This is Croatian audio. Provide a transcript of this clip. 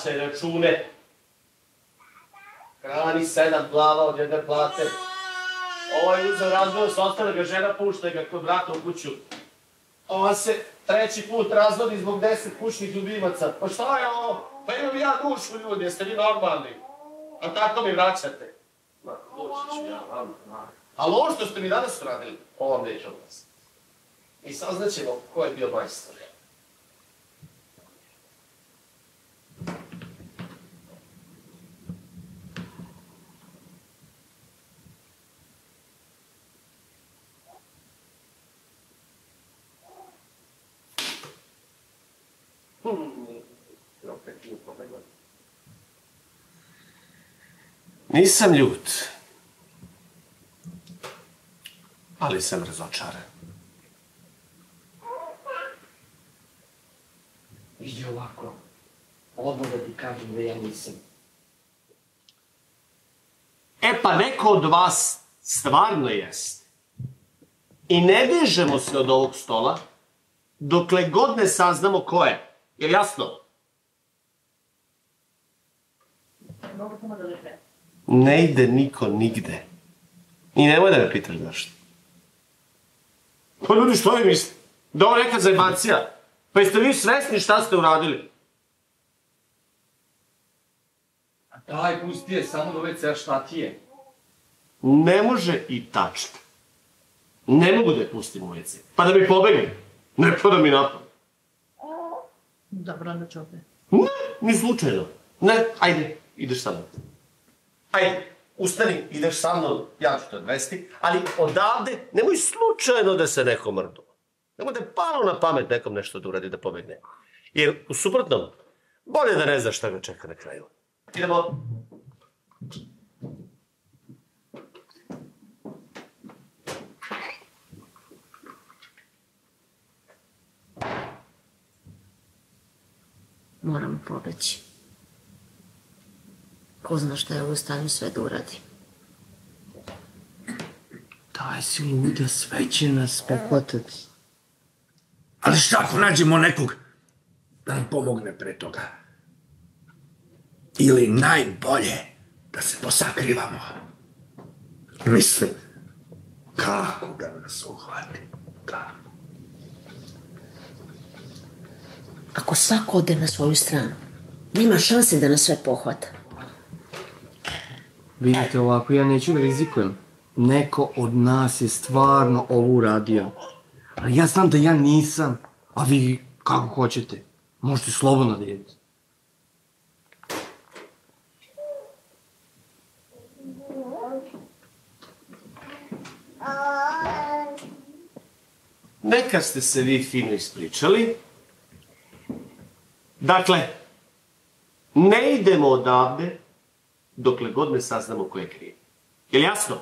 plaćaj račune. Hrani 7 glava od jedne plate. Ovaj uzeo razveo se, ostala ga žena, pušta ga kod brata u kuću. Ova se 3. put razvodi zbog 10 kućnih ljubimaca. Pa šta je ovo? Pa imam ja dušu, ljudi, jeste vi normalni? A tako mi vraćate. Ma, doći ću ja vam. Ali ovo što ste mi danas uradili, ovo vam neće odlasiti. I saznaćemo ko je bio majstor. Nisam ljut, ali sam razočaran. Vidi ovako, odmah da ti kažem da ja nisam. E pa neko od vas stvarno jest. I ne dižemo se od ovog stola, dokle god ne saznamo ko je. Jer jasno? Ne ide niko nigde. I nemoj da me pitaš zašto. Pa ljudi, što vi mislite? Da ovo neka zajebancija? Pa jeste vi svesni šta ste uradili? Daj, pusti je, samo do WC-a, šta ti je? Ne može i tačno. Ne mogu da je pustim u WC. Pa da mi pobegne. Ne pa da mi napadne. Dobro, onda ću opet. Ne, ni slučajno. Ne, ajde, ideš sa mnom. Ajde, ustani, ideš sa mnom, ja ću te odvesti, ali odavde nemoj slučajno da se neko mrdu. Nemoj da je palo na pamet nekom nešto da uradi da pobegne. Jer u suprotnom, bolje da ne znaš šta ga čeka na kraju. Idemo. Moram pobeći. Ko zna šta je u stanju sve da uradi. Daj si luda, sve će nas pohvatati. Ali šta ako nađemo nekog da nam pomogne pre toga? Ili najbolje da se posakrivamo? Mislim, kako da nas uhvati? Kako? Ako svako ode na svoju stranu, nema šanse da nas sve pohvata. Vidite ovako, ja neću da rizikujem. Neko od nas je stvarno ovo uradio. Ali ja znam da ja nisam. A vi kako hoćete. Možete slobodno da idete. Neka ste se vi fino ispričali. Dakle, ne idemo odavde dokle god ne saznamo ko je kriv. Je li jasno?